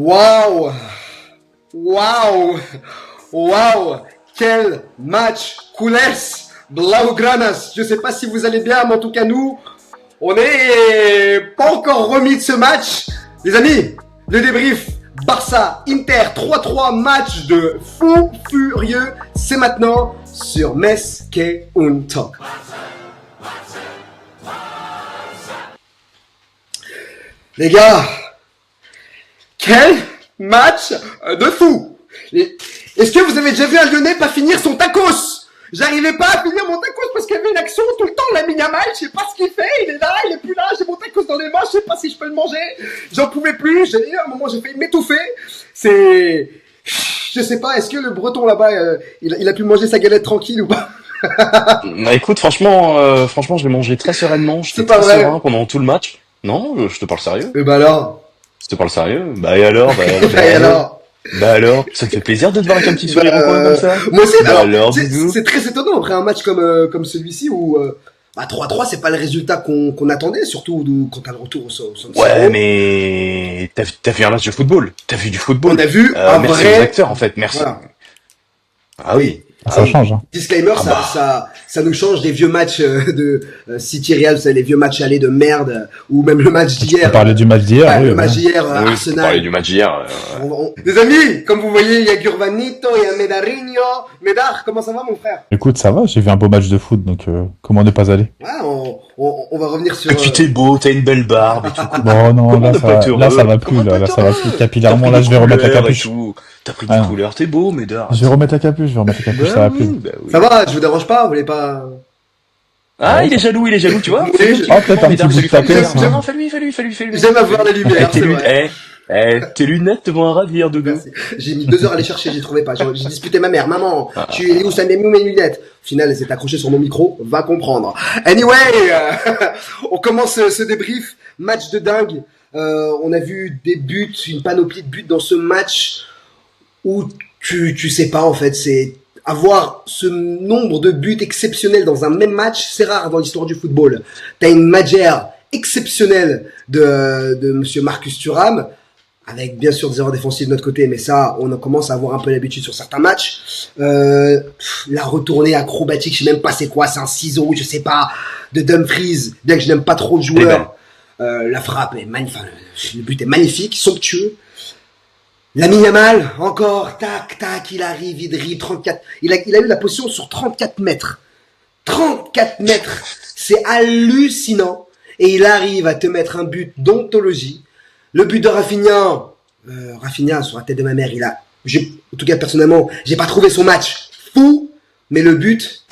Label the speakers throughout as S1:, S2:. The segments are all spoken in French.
S1: Waouh! Waouh! Waouh! Quel match! Coulès! Blaugranas! Je sais pas si vous allez bien, mais en tout cas nous, on est pas encore remis de ce match. Les amis, le débrief Barça Inter 3-3, match de fou furieux. C'est maintenant sur Mes que un Talk. Les gars, quel match de fou! Est-ce que vous avez déjà vu un Lyonnais pas finir son tacos? J'arrivais pas à finir mon tacos parce qu'il y avait une action tout le temps, Lamine Yamal, je sais pas ce qu'il fait, il est là, il est plus là, j'ai mon tacos dans les mains, je sais pas si je peux le manger, j'en pouvais plus, à un moment j'ai failli m'étouffer, je sais pas, est-ce que le breton là-bas, il a pu manger sa galette tranquille ou pas?
S2: Bah écoute, franchement, je l'ai mangé très sereinement, j'étais
S1: C'est pas
S2: très
S1: vrai.
S2: serein pendant tout le match. Non, je te parle sérieux.
S1: Et bah alors?
S2: Je te parle sérieux. Bah et alors,
S1: Et alors?
S2: bah alors, ça te fait plaisir de te voir avec un petit sourire
S1: Bah,
S2: au coin comme ça?
S1: Moi aussi,
S2: Bah alors,
S1: c'est
S2: Doudou.
S1: c'est très étonnant après un match comme celui-ci où 3-3 c'est pas le résultat qu'on attendait, surtout quand t'as le retour au San Siro.
S2: Ouais, mais t'as vu un match de football. T'as vu du football.
S1: On a vu un
S2: Merci
S1: vrai.
S2: aux acteurs en fait, merci.
S1: Voilà.
S2: Ah oui.
S3: Ça change, hein.
S1: Disclaimer,
S2: Ah bah.
S1: ça nous change des vieux matchs de City Real, c'est les vieux matchs allés de merde, ou même le match
S3: Tu
S1: d'hier.
S3: peux parler du match d'hier,
S1: Ouais,
S3: oui.
S1: le match
S3: ouais.
S1: d'hier,
S2: Oui, faut
S1: Arsenal.
S2: parler du match d'hier.
S1: Les amis, comme vous voyez, il y a Gurvanito, il y a Medarinho. Médard, comment ça va mon frère?
S3: Écoute, ça va, j'ai vu un beau match de foot, donc comment ne pas aller?
S1: Ouais, on va revenir sur...
S2: Et puis t'es beau, t'as une belle barbe et tout.
S3: Bon, non,
S2: Comment
S3: là,
S2: ne pas être heureux?
S3: là, ça va plus,
S2: Comment
S3: là,
S2: pas
S3: ça va plus.
S2: T'as
S3: Capillairement,
S2: pris
S3: là,
S2: des
S3: je vais remettre la
S2: couleurs et
S3: capuche.
S2: tout. T'as pris
S3: Ah
S2: des
S3: non.
S2: couleurs, t'es beau, Médard.
S3: Je vais remettre la capuche, ça va plus.
S2: Bah oui.
S1: Ça va, je vous dérange pas, vous voulez pas...
S2: Ah, il est jaloux, tu vois.
S1: Oui,
S2: Fais-lui
S1: je-
S2: petit
S3: Ah, peut-être un
S2: Médard,
S3: petit bout de
S2: fais-lui,
S3: tapette,
S2: fais-lui.
S3: hein.
S2: Non, fais-lui.
S1: J'aime avoir la lumière,
S2: tes
S1: c'est
S2: lunettes,
S1: vrai.
S2: tes lunettes vont ravir, Doudou.
S1: Merci. J'ai mis 2 heures à les chercher, j'ai trouvé pas. J'ai disputé ma mère. Maman,
S2: Ah.
S1: tu es où ça m'est mis mes lunettes? Au final, elle s'est accrochée sur mon micro. Va comprendre. Anyway, on commence ce débrief. Match de dingue. On a vu des buts, une panoplie de buts dans ce match où tu sais pas en fait. C'est avoir ce nombre de buts exceptionnels dans un même match, c'est rare dans l'histoire du football. T'as une magère exceptionnelle de monsieur Marcus Thuram, avec bien sûr des erreurs défensives de notre côté, mais ça, on en commence à avoir un peu l'habitude sur certains matchs. La retournée acrobatique, je sais même pas c'est quoi, c'est un ciseau, je sais pas, de Dumfries, bien que je n'aime pas trop le joueur. La frappe est magnifique, le but est magnifique, somptueux. Lamine Yamal, encore, tac, tac, il arrive, il dribble, 34, il a eu la position sur 34 mètres. 34 mètres, c'est hallucinant. Et il arrive à te mettre un but d'ontologie. Le but de Rafinha, sur la tête de ma mère, en tout cas personnellement, j'ai pas trouvé son match fou, mais le but,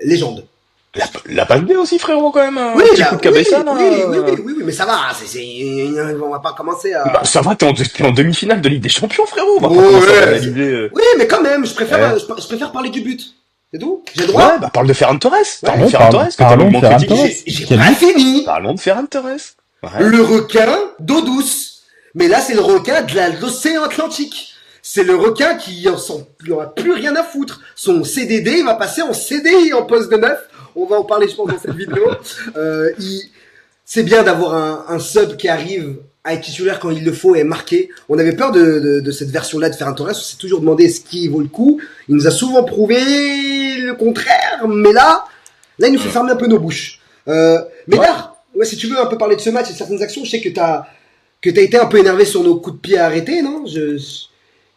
S1: légende.
S2: La passe B aussi, frérot, quand même.
S1: Oui,
S2: Un petit
S1: là,
S2: coup de cabessa, là.
S1: oui, mais ça va, on va pas commencer à...
S2: Bah, ça va, t'es en demi-finale de Ligue des Champions, frérot. On va pas
S1: Ouais,
S2: commencer à
S1: ouais,
S2: analyser.
S1: Oui, mais quand même, je préfère parler du but. C'est tout? J'ai le
S2: Ouais,
S1: droit?
S2: bah parle de Ferran Torres. Parle de
S3: Ouais,
S2: Ferran Torres, que t'as
S3: parlons
S2: longuement
S3: de Ferran
S2: critiqué.
S3: Torres.
S1: J'ai
S3: Quel
S1: pas fini.
S2: Parlons de Ferran Torres. Ouais.
S1: Le requin d'eau douce. Mais là, c'est le requin de l'océan Atlantique. C'est le requin qui en aura plus rien à foutre. Son CDD, il va passer en CDI, en poste de neuf. On va en parler, je pense, dans cette vidéo. C'est bien d'avoir un sub qui arrive à être titulaire quand il le faut et marquer. On avait peur de cette version-là de Ferran Torres. On s'est toujours demandé ce qui vaut le coup. Il nous a souvent prouvé le contraire. Mais là, il nous fait fermer un peu nos bouches. Mais là, ouais, si tu veux un peu parler de ce match et de certaines actions, je sais que t'as été un peu énervé sur nos coups de pied arrêtés, non?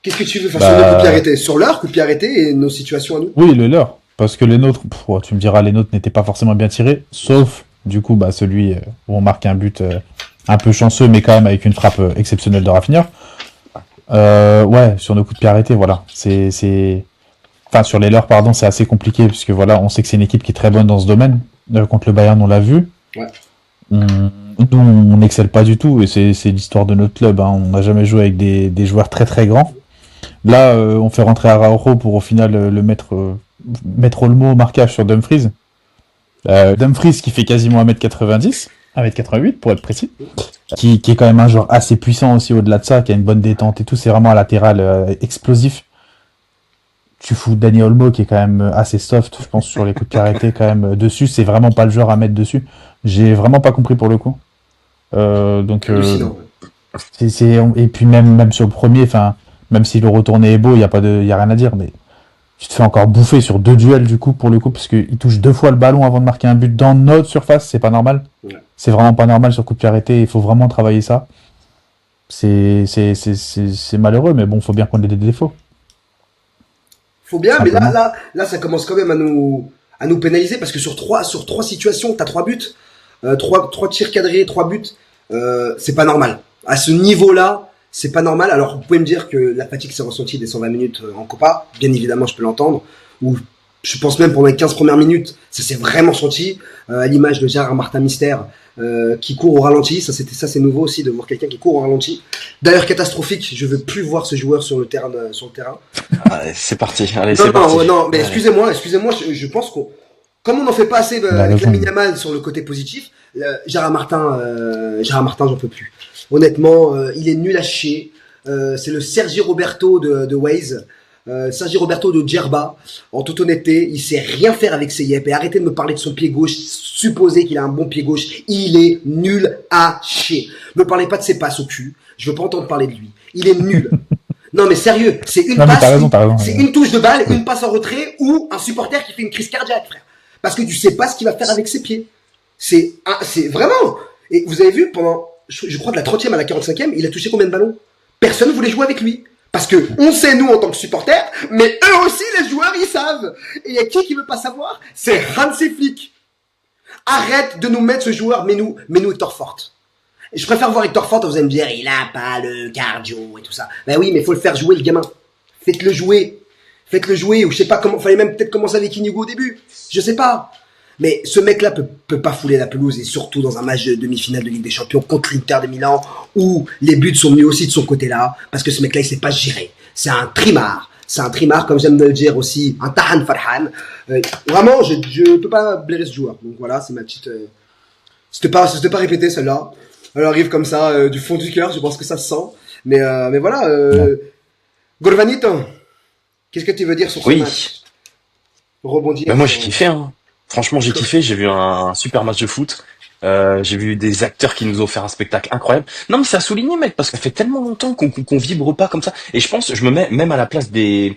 S1: Qu'est-ce que tu veux faire sur nos coups de pied arrêtés? Sur leurs coups de pied arrêtés et nos situations à nous?
S3: Oui, le leur. Parce que les nôtres, tu me diras, les nôtres n'étaient pas forcément bien tirés, sauf, du coup, celui où on marque un but un peu chanceux, mais quand même avec une frappe exceptionnelle de Rafinha. Ouais, sur nos coups de pied arrêtés, voilà. Enfin, sur les leurs, pardon, c'est assez compliqué, puisque voilà, on sait que c'est une équipe qui est très bonne dans ce domaine. Contre le Bayern, on l'a vu.
S1: Ouais.
S3: Nous, on n'excelle pas du tout, et c'est l'histoire de notre club. Hein. On n'a jamais joué avec des joueurs très très grands. Là, on fait rentrer Araujo pour au final le mettre Olmo au marquage sur Dumfries. Dumfries qui fait quasiment 1m90, 1m88 pour être précis, qui est quand même un joueur assez puissant aussi au-delà de ça, qui a une bonne détente et tout, c'est vraiment un latéral explosif. Tu fous Dani Olmo qui est quand même assez soft, je pense, sur les coups de pied arrêtés quand même dessus, c'est vraiment pas le joueur à mettre dessus. J'ai vraiment pas compris pour le coup.
S1: Hallucinant.
S3: Et puis même sur le premier, enfin, même si le retourné est beau, y a rien à dire, mais tu te fais encore bouffer sur 2 duels du coup pour le coup, parce qu'il touche 2 fois le ballon avant de marquer un but dans notre surface, c'est pas normal.
S1: Ouais.
S3: C'est vraiment pas normal sur coup de pied arrêté, il faut vraiment travailler ça. C'est malheureux, mais bon, faut bien qu'on ait des défauts.
S1: Faut bien, mais
S3: Simplement.
S1: là, ça commence quand même à nous pénaliser parce que sur trois situations, t'as 3 buts, trois tirs cadrés, 3 buts, c'est pas normal. À ce niveau-là, c'est pas normal. Alors, vous pouvez me dire que la fatigue s'est ressentie des 120 minutes en Copa. Bien évidemment, je peux l'entendre. Ou je pense même pendant les 15 premières minutes, ça s'est vraiment senti. À l'image de Gérard Martin Mystère, qui court au ralenti. Ça, c'est nouveau aussi de voir quelqu'un qui court au ralenti. D'ailleurs, catastrophique. Je veux plus voir ce joueur sur le terrain.
S2: Allez, c'est parti. Allez,
S1: Non,
S2: c'est parti.
S1: non, mais
S2: Allez.
S1: excusez-moi, je pense qu'on, comme on n'en fait pas assez
S3: Il a
S1: avec
S3: raison.
S1: Lamine Yamal sur le côté positif, Gérard Martin, j'en peux plus. Honnêtement, il est nul à chier. C'est le Sergi Roberto de Waze. Sergi Roberto de Djerba. En toute honnêteté, il sait rien faire avec ses yep. Et arrêtez de me parler de son pied gauche. Supposez qu'il a un bon pied gauche. Il est nul à chier. Me parlez pas de ses passes au cul. Je veux pas entendre parler de lui. Il est nul. Non mais sérieux, c'est une
S3: Non, mais
S1: passe,
S3: t'as raison.
S1: c'est une touche de balle, une passe en retrait ou un supporter qui fait une crise cardiaque, frère. Parce que tu sais pas ce qu'il va faire avec ses pieds. C'est vraiment. Et vous avez vu pendant, je crois de la 30e à la 45e, il a touché combien de ballons? Personne voulait jouer avec lui. Parce que on sait nous en tant que supporters, mais eux aussi les joueurs ils savent. Et il y a qui veut pas savoir? C'est Hansi Flick. Arrête de nous mettre ce joueur, mets-nous Hector Forte. Je préfère voir Hector Forte, vous allez me dire, il a pas le cardio et tout ça. Ben oui, mais faut le faire jouer, le gamin. Faites-le jouer. Faites-le jouer, ou je sais pas comment, fallait même peut-être commencer avec Inigo au début. Je sais pas. Mais ce mec-là peut pas fouler la pelouse, et surtout dans un match de demi-finale de Ligue des Champions contre l'Inter de Milan, où les buts sont venus aussi de son côté-là, parce que ce mec-là, il sait pas gérer. C'est un trimard. C'est un trimard, comme j'aime le dire aussi, un Tahan Farhan. Vraiment, je peux pas blairer ce joueur. Donc voilà, c'est ma petite, c'était pas répété celle-là. Elle arrive comme ça, du fond du cœur, je pense que ça se sent. Mais voilà, Gorvanito, qu'est-ce que tu veux dire sur ce
S2: Oui.
S1: match? Rebondir.
S2: Bah moi j'ai kiffé, hein. Franchement j'ai kiffé, j'ai vu un super match de foot. J'ai vu des acteurs qui nous ont fait un spectacle incroyable. Non mais c'est à souligner mec, parce que ça fait tellement longtemps qu'on vibre pas comme ça. Et je me mets même à la place des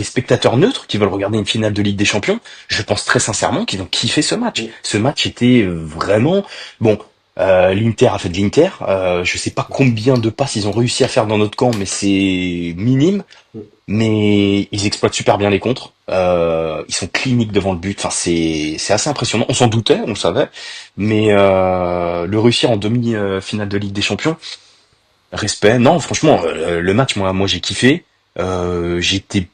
S2: spectateurs neutres qui veulent regarder une finale de Ligue des Champions. Je pense très sincèrement qu'ils ont kiffé ce match. Ce match était vraiment bon. L'Inter a fait de l'Inter. Je sais pas combien de passes ils ont réussi à faire dans notre camp, mais c'est minime. Mais ils exploitent super bien les contres. Ils sont cliniques devant le but. Enfin, c'est assez impressionnant. On s'en doutait, on le savait, mais le réussir en demi-finale de Ligue des Champions, respect. Non, franchement, le match, moi j'ai kiffé. J'étais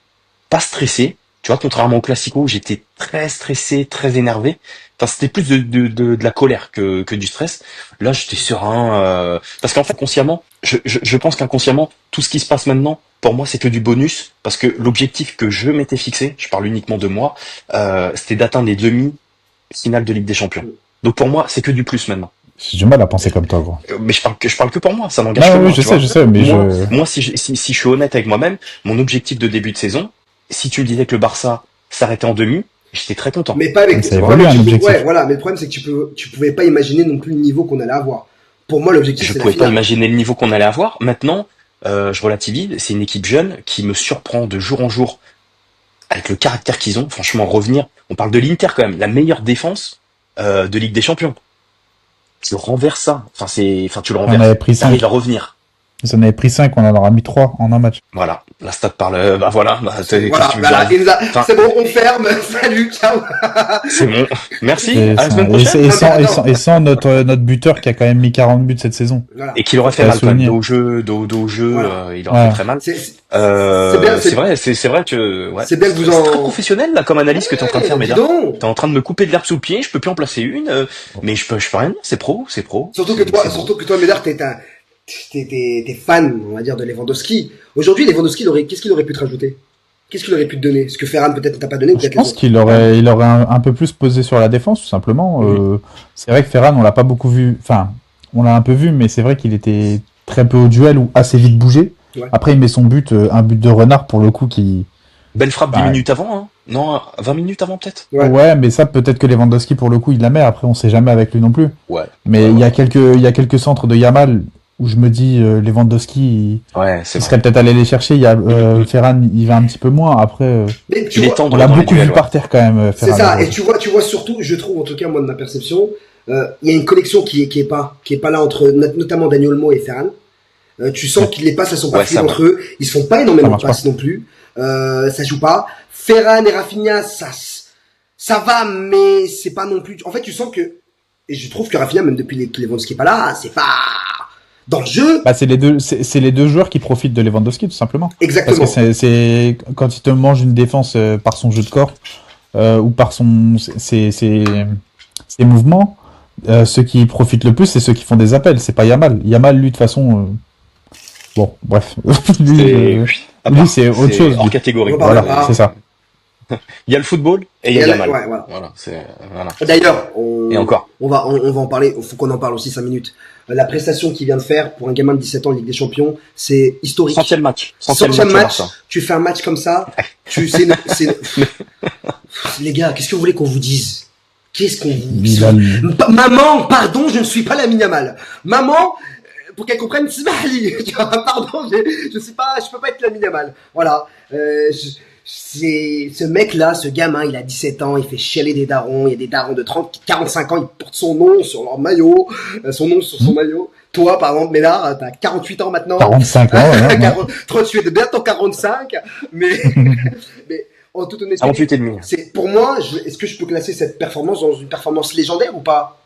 S2: pas stressé. Tu vois, contrairement au Classico, j'étais très stressé, très énervé. Enfin, c'était plus de la colère que du stress. Là, j'étais serein. Parce qu'en fait, consciemment, je pense qu'inconsciemment, tout ce qui se passe maintenant, pour moi, c'est que du bonus. Parce que l'objectif que je m'étais fixé, je parle uniquement de moi, c'était d'atteindre les demi-finales de Ligue des Champions. Donc pour moi, c'est que du plus maintenant.
S3: J'ai du mal à penser comme toi, gros.
S2: Mais je parle que pour moi, ça n'engage
S3: Ah
S2: que
S3: oui,
S2: moi.
S3: je
S2: Tu vois.
S3: sais, mais
S2: Moi, si je suis honnête avec moi-même, mon objectif de début de saison, si tu me disais que le Barça s'arrêtait en demi, j'étais très content.
S1: Mais pas avec.
S3: Mais ça
S1: le
S3: évolue,
S1: problème,
S3: un
S1: tu peux-
S3: objectif.
S1: Ouais, voilà. Mais le problème, c'est que tu pouvais pas imaginer non plus le niveau qu'on allait avoir. Pour moi, l'objectif,
S2: Je
S1: c'est la
S2: pouvais pas
S1: finale.
S2: imaginer le niveau qu'on allait avoir. Maintenant, je relativise. C'est une équipe jeune qui me surprend de jour en jour avec le caractère qu'ils ont. Franchement, revenir. On parle de l'Inter quand même, la meilleure défense de Ligue des Champions. Tu renverses ça. Enfin, tu le
S3: On
S2: renverses.
S3: avait pris 5.
S2: T'arrives à revenir.
S3: Ils en avaient pris 5, on en aura mis 3 en un match.
S2: Voilà. La stat parle. Bah voilà. Bah,
S1: Voilà,
S2: qu'est-ce que tu veux
S1: voilà.
S2: dire Enfin,
S1: C'est bon, on ferme. Salut, ciao.
S2: c'est bon. Merci.
S3: Et,
S2: À la semaine
S3: et,
S2: prochaine.
S3: et sans notre buteur qui a quand même mis 40 buts cette saison.
S1: Voilà.
S2: Et qu'il aurait fait
S3: à
S2: mal quand même.
S3: souligner.
S2: Dos au jeu,
S1: Voilà.
S2: il aurait
S3: Ouais.
S2: fait très mal.
S1: Bien,
S2: C'est vrai que ouais.
S1: c'est bien que vous
S2: C'est très
S1: en.
S2: professionnel là comme analyse que t'es en train de faire,
S1: Dis
S2: Médard.
S1: donc.
S2: T'es en train de me couper de l'herbe sous le pied, je peux plus en placer une, mais je peux rien dire, c'est pro.
S1: Surtout que toi, Médard, t'es fan, on va dire, de Lewandowski. Aujourd'hui, Lewandowski, qu'est-ce qu'il aurait pu te rajouter? Qu'est-ce qu'il aurait pu te donner? Ce que Ferran peut-être ne t'a pas donné, ou
S3: Je
S1: peut-être les
S3: pense
S1: autres.
S3: qu'il aurait un peu plus posé sur la défense, tout simplement. C'est vrai que Ferran, on l'a pas beaucoup vu. Enfin, on l'a un peu vu, mais c'est vrai qu'il était très peu au duel ou assez vite bougé.
S1: Ouais.
S3: Après, il met son but, un but de renard pour le coup qui.
S2: Belle frappe 10
S3: Ouais.
S2: minutes avant, hein. Non, 20 minutes avant peut-être.
S1: Ouais.
S3: Ouais, mais ça, peut-être que Lewandowski, pour le coup, il la met. Après, on sait jamais avec lui non plus.
S2: Ouais.
S3: Mais
S2: Ouais,
S3: il y
S2: ouais.
S3: a quelques centres de Yamal où je me dis Lewandowski,
S2: Ouais, c'est
S3: il
S2: vrai.
S3: serait peut-être allé les chercher. Il y a Ferran, il va un petit peu moins. Après,
S1: Mais tu
S2: Il est
S1: vois,
S2: temps
S3: on l'a
S2: dans les
S3: beaucoup
S2: duels,
S3: vu
S2: ouais.
S3: par terre quand même,
S1: c'est
S3: Ferran.
S1: ça. Et tu vois surtout, je trouve en tout cas moi de ma perception, il y a une connexion qui est pas là entre notamment Daniel Olmo et Ferran. Tu sens
S3: Ouais.
S1: que les passes elles sont pas
S2: Ouais,
S1: fluides
S2: ça va.
S1: entre eux. Ils se font pas
S3: Ça
S1: énormément de
S3: marche pas.
S1: passes non plus. Ça joue pas. Ferran et Rafinha, ça va, mais c'est pas non plus. En fait, tu sens que et je trouve que Rafinha, même depuis que Lewandowski est pas là, c'est pas dans le jeu.
S3: Bah, c'est les deux joueurs qui profitent de Lewandowski, tout simplement. Parce que
S1: Exactement.
S3: c'est quand il te mange une défense par son jeu de corps ou par ses mouvements, ceux qui profitent le plus, c'est ceux qui font des appels. C'est pas Yamal. Yamal, lui, de toute façon, bon, bref, lui,
S2: C'est à
S3: lui,
S2: part.
S3: c'est autre chose.
S2: Hors
S3: Lui.
S2: catégorie.
S1: On va parler
S3: Voilà,
S1: pas.
S3: c'est ça.
S2: Il y a le football et il y a Yamal.
S1: Ouais, voilà.
S2: Voilà, voilà.
S1: D'ailleurs,
S2: Et encore.
S1: on va en parler. Il faut qu'on en parle aussi 5 minutes. La prestation qu'il vient de faire pour un gamin de 17 ans en Ligue des Champions, c'est historique.
S2: Centième match.
S1: Centième
S2: au
S1: match,
S2: Barça.
S1: tu fais un match comme ça, les gars, qu'est-ce que vous voulez qu'on vous dise? Qu'est-ce qu'on vous
S3: Il a le-
S1: Maman, pardon, je ne suis pas la Yamal. Maman, pour qu'elle comprenne, pardon, je sais pas, je peux pas être la Yamal. Voilà. C'est ce mec-là, ce gamin, il a 17 ans, il fait chialer des darons, il y a des darons de 30, 45 ans, ils portent son nom sur leur maillot, son nom sur son maillot. Toi, par exemple, Ménard, t'as 48 ans maintenant.
S3: 45 ans, ouais, ouais.
S1: 38, bientôt 45, mais, mais en toute honnêteté,
S2: 48 et demi.
S1: c'est, pour moi, est-ce que je peux classer cette performance dans une performance légendaire ou pas?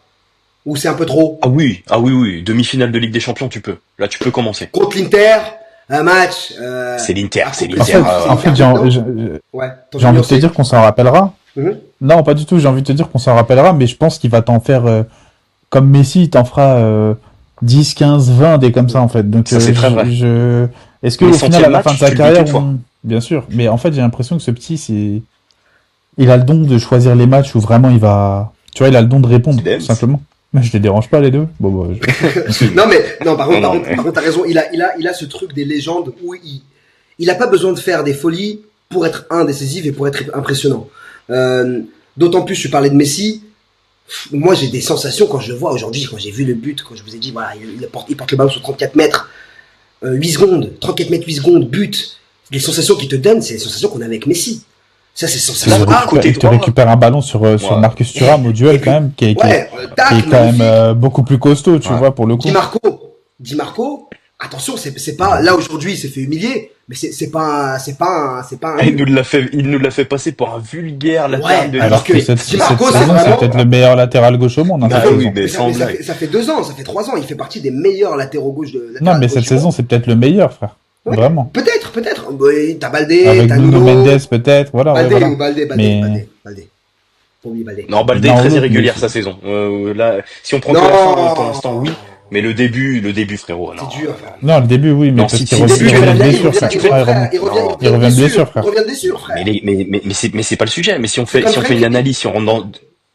S1: Ou c'est un peu trop?
S2: Ah oui, oui. Demi-finale de Ligue des Champions, tu peux. Là, tu peux commencer.
S1: Contre l'Inter, un match,
S2: C'est l'Inter,
S1: à
S2: c'est
S1: couper-
S3: En
S2: l'Inter.
S3: fait, en fait,
S1: ouais,
S3: j'ai envie de te dire qu'on s'en rappellera.
S1: Mhm.
S3: Non, pas du tout. J'ai envie de te dire qu'on s'en rappellera, mais je pense qu'il va t'en faire comme Messi, il t'en fera 10, 15, 20 des comme ça en fait. Donc
S2: Ça, c'est très vrai.
S3: est-ce que
S2: Mais
S3: au
S2: les
S3: final à
S2: centièmes
S3: la fin de
S2: matchs,
S3: sa
S2: tu le dis
S3: carrière,
S2: qu'une fois.
S3: bien sûr. Mais en fait, j'ai l'impression que ce petit, il a le don de choisir les matchs où vraiment il va, tu vois, il a le don de répondre
S2: Tu
S3: tout simplement. Mais je les dérange pas les deux. Bon, bah,
S1: Non, par contre,
S2: Non, mais-
S1: par contre, t'as raison. Il a ce truc des légendes où il a pas besoin de faire des folies pour être décisif et pour être impressionnant. D'autant plus, tu parlais de Messi. Moi, j'ai des sensations quand je le vois aujourd'hui, quand j'ai vu le but, quand je vous ai dit, voilà, il porte le ballon sur 34 mètres, 8 secondes, 34 mètres, 8 secondes, but. Les sensations qu'il te donne, c'est les sensations qu'on a avec Messi. Ça, c'est
S3: il
S1: sensations.
S2: Là, côté
S3: il te
S2: droit.
S3: récupère un ballon sur
S2: Ouais.
S3: Marcus Thuram au duel
S1: Et puis-
S3: quand même, qui est
S1: Ouais, tac,
S3: quand même
S1: magnifique.
S3: beaucoup plus costaud, tu
S2: Ouais.
S3: vois, pour le coup.
S1: Di Marco, attention, c'est pas, là aujourd'hui, il s'est fait humilier, mais c'est pas un,
S2: Il nous l'a fait passer pour un vulgaire latéral de
S3: Alors
S1: que
S3: que cette
S1: Di Marco,
S3: saison,
S1: c'est
S3: c'est
S1: vraiment-
S3: peut-être le meilleur latéral gauche au monde. Hein,
S2: Bah
S3: cette
S2: oui,
S3: saison.
S2: mais sans blague.
S1: ça fait 2 ans, ça fait 3 ans, il fait partie des meilleurs latéraux gauche de
S3: Non, mais cette saison, c'est peut-être le meilleur, frère.
S1: Ouais.
S3: Vraiment.
S1: Peut-être. Oui, t'as Baldé,
S3: Avec
S1: t'as
S3: Nuno
S1: Nuno,
S3: Mendes, peut-être. Voilà, ouais,
S1: Baldé
S3: voilà.
S1: ou Baldé.
S3: Mais-
S1: Faut oublier Baldé.
S2: Non, Baldé est
S3: Non,
S2: très
S3: l'autre,
S2: irrégulière
S3: mais-
S2: sa saison. Là, si on prend
S1: Non.
S2: que la fin, pour l'instant, oui. Mais le début, frérot, non.
S1: C'est dur, frère.
S3: Non, le début, oui, mais
S2: Non,
S3: parce
S2: si
S3: qu'il
S2: tu
S3: revient
S2: début,
S3: il
S2: tu
S3: revient
S2: fais
S3: de
S2: la
S3: blessure,
S2: si
S3: frère.
S2: tu
S3: Ouais,
S2: fais-
S3: vraiment.
S1: Il revient
S3: Il revient de blessure, frère.
S1: Il revient de blessure, frère.
S2: Mais c'est pas le sujet. Mais si on fait,
S1: comme
S2: si on fait
S1: Fred.
S2: une analyse, si on rentre dans,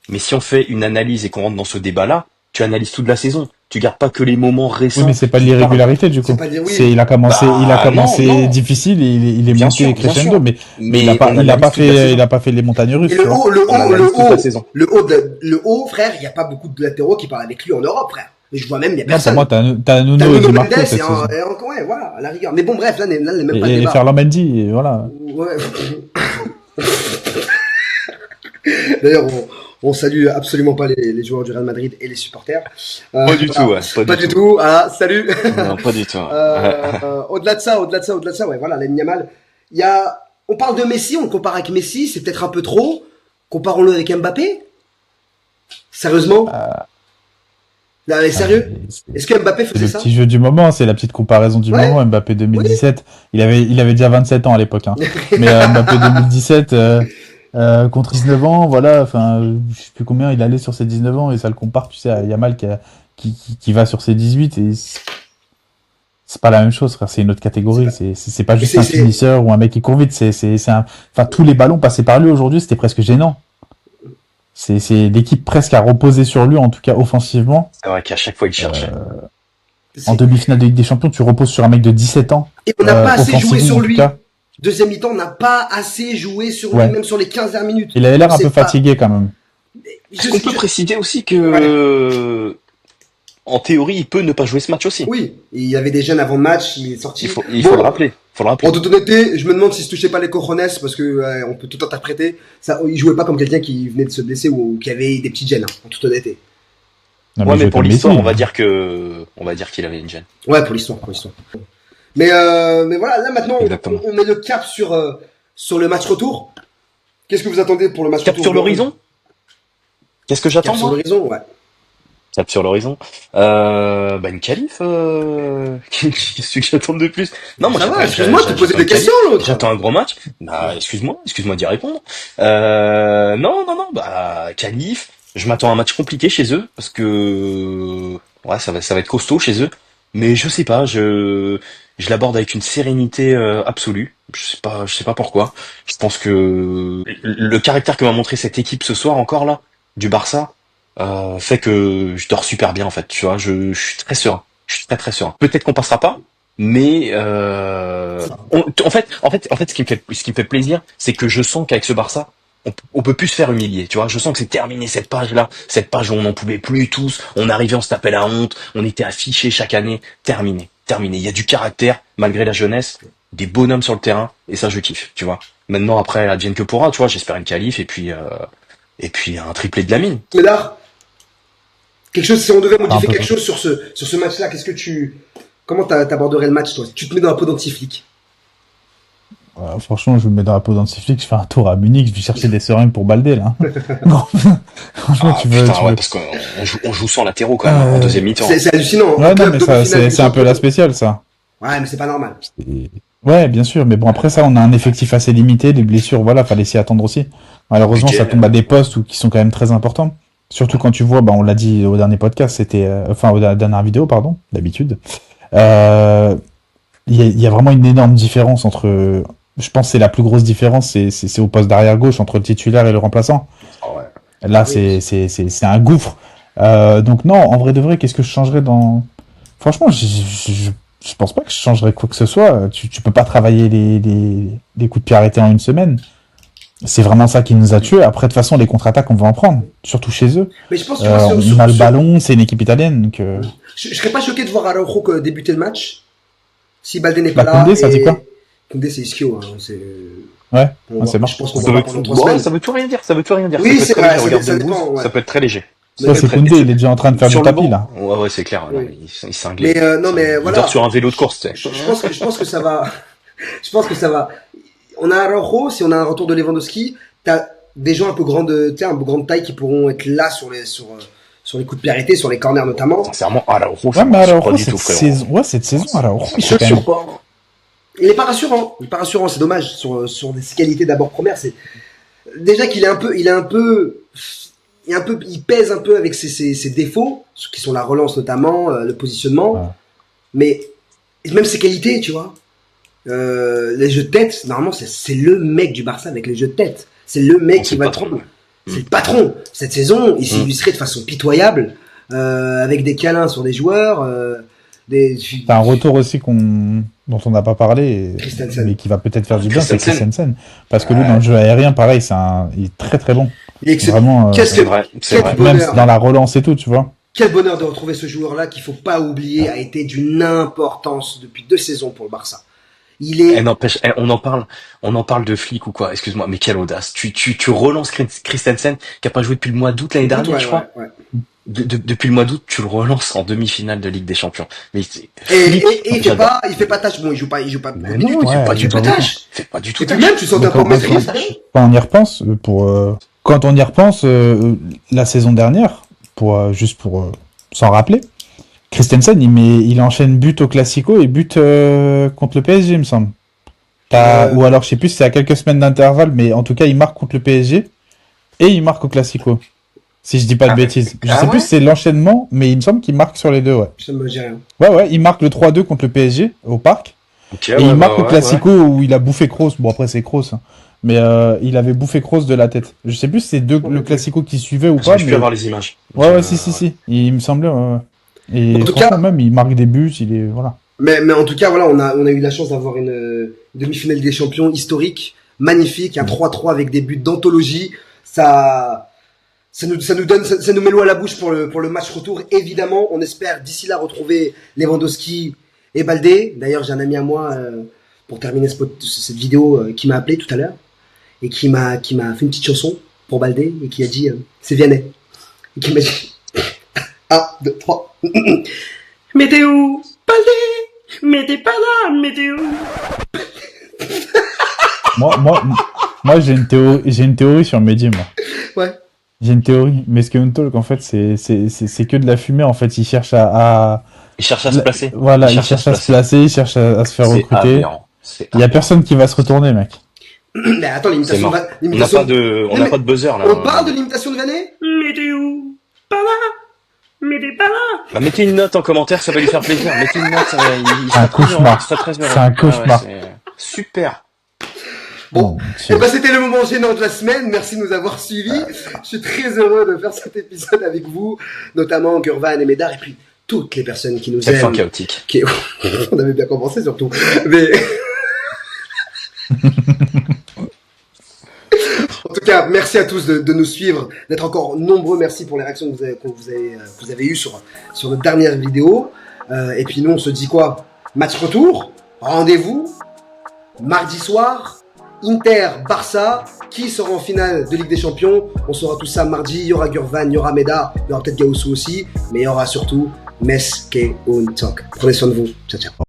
S2: mais si on fait une analyse et qu'on rentre dans ce débat-là, tu analyses toute la saison. Tu gardes pas que les moments récents.
S3: Oui, mais c'est pas de
S2: qui
S3: l'irrégularité, du coup.
S1: C'est pas de- oui.
S3: Il a commencé,
S2: Bah, non.
S3: difficile et il est
S2: Bien
S3: monté
S2: sûr, bien
S3: crescendo,
S2: sûr.
S3: mais
S2: Mais
S3: il a pas
S2: on analyse toute la saison.
S3: fait les montagnes russes,
S1: Et
S3: tu vois.
S2: On analyse toute la saison.
S1: le haut, frère, il y a pas beaucoup de latéraux qui parlent avec lui en Europe, frère. Et je vois même, il y a
S3: Non, pour
S1: personne.
S3: moi, t'as
S1: T'as
S3: Nuno et
S1: Nuno
S3: Di Marco
S1: Mendes
S3: cette saison.
S1: et encore, ouais, voilà, à la rigueur. Mais bon, bref, là, n'est même pas le
S3: Et
S1: débat.
S3: Ferland Mendy, et voilà.
S1: Ouais. D'ailleurs, on salue absolument pas les joueurs du Real Madrid et les supporters.
S2: Pas du tout, ouais.
S1: Pas du tout. Ah, salut.
S2: Non, pas du tout.
S1: Au-delà de ça, ouais, voilà, Lamine Yamal. On parle de Messi, on le compare avec Messi, c'est peut-être un peu trop. Comparons-le avec Mbappé. Sérieusement? Non, mais sérieux? Est-ce que Mbappé
S3: C'est
S1: faisait
S3: le
S1: ça?
S3: petit jeu du moment, c'est la petite comparaison du
S1: Ouais.
S3: moment. Mbappé 2017, il avait déjà 27 ans à l'époque, hein. Mais Mbappé 2017, contre 19 ans, voilà, enfin, je sais plus combien il allait sur ses 19 ans et ça le compare, tu sais, à Yamal qui va sur ses 18 et c'est pas la même chose, frère. C'est une autre catégorie. C'est pas juste un finisseur ou un mec qui court vite. Enfin, tous les ballons passés par lui aujourd'hui, c'était presque gênant. C'est l'équipe presque à reposer sur lui, en tout cas offensivement.
S2: C'est vrai qu'à chaque fois, il cherchait.
S3: En demi-finale de Ligue des Champions, tu reposes sur un mec de 17 ans.
S1: Et on n'a pas assez joué
S3: offensivement,
S1: sur
S3: en tout
S1: lui.
S3: cas.
S1: Deuxième mi-temps, on n'a pas assez joué sur
S3: Ouais.
S1: lui, même sur les 15 dernières minutes.
S3: Il avait l'air un
S1: C'est
S3: peu
S1: pas-
S3: fatigué quand même.
S2: Est-ce qu'on peut préciser aussi que en théorie, il peut ne pas jouer ce match aussi.
S1: Oui, il y avait des jeunes avant le match, il est sorti.
S2: Il faut le rappeler. Faut le rappeler.
S1: En toute honnêteté, je me demande s'il se touchait pas les cojones, parce que on peut tout interpréter. Ça, il jouait pas comme quelqu'un qui venait de se blesser ou qui avait des petites gênes, en toute honnêteté.
S3: Non,
S2: Ouais,
S3: il
S2: mais
S3: jouait
S2: pour
S3: comme
S2: l'histoire,
S3: Messi.
S2: on va dire qu'il avait une gêne.
S1: Ouais, pour l'histoire. Mais voilà, là maintenant,
S2: Exactement.
S1: on met le cap sur le match retour. Qu'est-ce que vous attendez pour le match
S2: Cap
S1: retour?
S2: sur l'horizon? Qu'est-ce que
S1: Cap
S2: j'attends,
S1: sur
S2: moi?
S1: l'horizon, ouais.
S2: Cap sur l'horizon. Une qualif, qu'est-ce que j'attends de plus? Non, moi,
S1: Ça va,
S2: j'attends,
S1: excuse-moi, je te posais
S2: j'attends
S1: des
S2: une qualif.
S1: questions, l'autre.
S2: J'attends un gros match. Bah, excuse-moi d'y répondre. Non, qualif. Je m'attends à un match compliqué chez eux, parce que, ouais, ça va être costaud chez eux. Mais je sais pas, je l'aborde avec une sérénité, absolue. Je sais pas pourquoi. Je pense que le caractère que m'a montré cette équipe ce soir encore, là, du Barça, fait que je dors super bien en fait, tu vois, je suis très serein, je suis très très serein. Peut-être qu'on passera pas, mais en fait, ce qui me fait plaisir, c'est que je sens qu'avec ce Barça, on peut plus se faire humilier, tu vois. Je sens que c'est terminé cette page-là, cette page où on n'en pouvait plus tous, on arrivait, on se tapait la honte, on était affichés chaque année, terminé, terminé. Il y a du caractère malgré la jeunesse, des bonhommes sur le terrain, et ça je kiffe, tu vois. Maintenant après, advienne que pourra, tu vois. J'espère une qualif et puis un triplé de la mine.
S1: Mais là, quelque chose, si on devait modifier
S3: peu
S1: quelque chose sur ce match-là, comment t'aborderais le match, toi? Tu te mets dans la peau d'anti-flic.
S3: Franchement, je me mets dans la peau d'antiflic, je fais un tour à Munich, je vais chercher des seringues pour Baldé, là. Non, franchement,
S2: Ah
S3: tu veux,
S2: putain,
S3: tu
S2: ouais,
S3: veux.
S2: parce qu'on joue sans latéraux quand même en deuxième mi-temps.
S1: C'est hallucinant.
S3: Ouais,
S1: Un
S3: non,
S1: club
S3: mais
S1: de
S3: ça,
S1: finale
S3: c'est un peu la
S1: champion.
S3: spéciale, ça.
S1: Ouais, mais c'est pas normal.
S3: Ouais, bien sûr, mais bon, après ça, on a un effectif assez limité, des blessures, voilà, fallait s'y attendre aussi. Malheureusement,
S2: Budget,
S3: ça tombe à des postes qui sont quand même très importants. Surtout quand tu vois, bah, on l'a dit au dernier podcast, aux dernières vidéos, pardon, d'habitude. Euh, il y a vraiment une énorme différence entre, je pense que c'est la plus grosse différence, c'est au poste d'arrière gauche entre le titulaire et le remplaçant.
S2: Ah ouais.
S3: Là,
S1: Oui.
S3: c'est un gouffre. Donc non, en vrai de vrai, qu'est-ce que je changerais dans... Franchement, je pense pas que je changerais quoi que ce soit. Tu peux pas travailler les coups de pied arrêtés en une semaine. C'est vraiment ça qui nous a tués. Après, de toute façon, les contre-attaques, on va en prendre, surtout chez eux.
S1: Mais je pense, tu vois,
S3: On a le ballon, c'est une équipe italienne. Donc,
S1: je serais pas choqué de voir Araujo débuter le match. Si Baldé n'est pas
S3: Bah,
S1: là.
S3: Koundé, ça dit quoi?
S1: Koundé, c'est Ischio, hein.
S3: Ouais,
S1: Je
S3: c'est mort.
S1: pense qu'on
S2: Ça
S1: va
S2: veut,
S1: pas pendant 3 semaines.
S2: ça veut tout rien dire, ça veut tout rien dire.
S1: Oui,
S2: Ça
S1: c'est
S2: peut être
S1: vrai,
S2: très léger, regarde
S1: ça
S2: Dembouz,
S1: dépend, ouais.
S2: ça peut être très léger.
S3: Ça, c'est Koundé, il est déjà en train de faire du
S2: Sur le
S3: tapis,
S2: banc,
S3: là.
S2: ouais, c'est clair, là,
S1: Oui.
S2: il cinglait.
S1: Mais non, mais
S2: Il
S1: voilà.
S2: dort sur un vélo de course, tu sais.
S1: Je pense que ça va. Je pense que ça va. On a Araujo, si on a un retour de Lewandowski, t'as des gens un peu grande taille qui pourront être là sur les coups de pied arrêtés, sur les corners notamment.
S2: Sincèrement, Araujo,
S3: Ouais,
S2: ça
S3: mais
S2: marche pas
S3: Araujo,
S2: du tout,
S3: cette
S2: frérot.
S3: saison, cette saison, Araujo,
S2: Je
S3: c'est
S2: le
S3: quand
S2: sens
S3: même...
S2: pas.
S1: Il est pas rassurant. Il est pas rassurant, c'est dommage. Sur ses qualités d'abord premières, c'est déjà qu'il est il pèse un peu avec ses défauts, qui sont la relance notamment, le positionnement.
S3: Ouais.
S1: Mais même ses qualités, tu vois. Les jeux de tête, normalement, c'est le mec du Barça avec les jeux de tête. C'est le mec
S2: Non,
S1: qui
S2: c'est
S1: va
S2: le patron.
S1: prendre. C'est le patron. Cette saison, il s'est illustré de façon pitoyable, avec des câlins sur des joueurs,
S3: T'as un retour aussi dont on n'a pas parlé,
S1: Christensen.
S3: mais qui va peut-être faire du bien, c'est
S2: Christensen.
S3: Christensen. Parce que lui, dans le jeu aérien, pareil, il est très très bon.
S1: Il est excellent.
S3: Vraiment,
S1: Qu'est-ce
S2: C'est
S1: que,
S2: vrai, c'est
S1: quel
S2: vrai.
S1: bonheur.
S3: même dans la relance et tout, tu vois.
S1: Quel bonheur de retrouver ce joueur-là qu'il faut pas oublier a été d'une importance depuis 2 saisons pour le Barça. Il est,
S2: N'empêche, on en parle de flic ou quoi, excuse-moi, mais quelle audace. Tu relances Christensen, qui a pas joué depuis le mois d'août l'année dernière,
S1: ouais,
S2: je crois.
S1: ouais.
S2: Depuis le mois d'août, tu le relances en demi-finale de Ligue des Champions. Mais
S1: Et il
S2: j'adore.
S1: fait pas tâche. Bon, il joue pas
S2: Mais
S1: une minute.
S2: non, il fait
S3: Ouais,
S2: pas du
S3: il
S2: tout
S3: fait pas
S2: tâche. Il fait pas du tout
S1: Et puis
S2: tâche.
S1: même, tu sens un
S3: Mais
S1: peu maîtrise.
S3: quand on y repense, quand on y repense, la saison dernière, juste pour s'en rappeler, Christensen, il enchaîne but au Classico et but contre le PSG, il me semble. Ou alors, je sais plus si c'est à quelques semaines d'intervalle, mais en tout cas, il marque contre le PSG et il marque au Classico. Si je dis pas de bêtises. Je sais
S2: ouais
S3: plus si c'est l'enchaînement, mais il me semble qu'il marque sur les deux, ouais.
S1: Ça me dit rien.
S3: Ouais, il marque le 3-2 contre le PSG au Parc.
S2: Ok,
S3: Et il marque au Classico où il a bouffé Kroos. Bon, après, c'est Kroos. Hein. Mais il avait bouffé Kroos de la tête. Je sais plus si c'est le Classico qui suivait ou pas.
S2: Je
S3: Mais...
S2: peux avoir les images.
S3: Ouais, si. Il me semblait, ouais. Et
S1: En tout
S3: franchement,
S1: cas-
S3: même, il marque des buts, il est... Voilà.
S1: Mais en tout cas, voilà, on a eu la chance d'avoir une demi-finale des champions historique, magnifique, un 3-3 avec des buts d'anthologie. ça nous met l'eau à la bouche pour le match retour. Évidemment, on espère d'ici là retrouver Lewandowski et Baldé. D'ailleurs, j'ai un ami à moi, pour terminer cette vidéo, qui m'a appelé tout à l'heure et qui m'a fait une petite chanson pour Baldé et qui a dit, c'est Vianney. Et qui m'a dit, 1, 2, 3. Mais t'es où, Baldé? Mais t'es pas là, mais t'es où?
S3: Moi, j'ai une théorie sur Mehdi, moi.
S1: Ouais.
S3: J'ai une théorie, mais Skeleton Talk, en fait, c'est que de la fumée, en fait. Il cherche
S2: Il cherche à se placer.
S3: Voilà, il cherche à se placer, il cherche à se faire
S2: C'est
S3: recruter.
S2: aberrant.
S3: Il y a personne qui va se retourner, mec.
S1: Mais attends, l'imitation,
S2: On n'a pas de buzzer, là.
S1: On parle de l'imitation de Vianney? Mais t'es où? Pas là. Mais t'es pas là.
S2: Bah, mettez une note en commentaire, ça va lui faire plaisir. Mettez une note, il
S3: C'est un cauchemar. C'est un cauchemar.
S2: Super.
S1: Bon,
S3: tiens.
S1: et ben c'était le moment gênant de la semaine. Merci de nous avoir suivis. Je suis très heureux de faire cet épisode avec vous, notamment Gurvan et Médard, et puis toutes les personnes qui nous
S2: Quelle fin
S1: aiment.
S2: chaotique.
S1: On avait bien commencé surtout. Mais en tout cas, merci à tous de nous suivre, d'être encore nombreux. Merci pour les réactions que vous avez eues sur notre dernière vidéo. Et puis nous, on se dit quoi? Match retour. Rendez-vous mardi soir. Inter, Barça, qui sera en finale de Ligue des Champions? On saura tout ça mardi. Il y aura Gurvan, il y aura Médard, il y aura peut-être Gaoussou aussi, mais il y aura surtout Skeleton Talk. Prenez soin de vous. Ciao, ciao.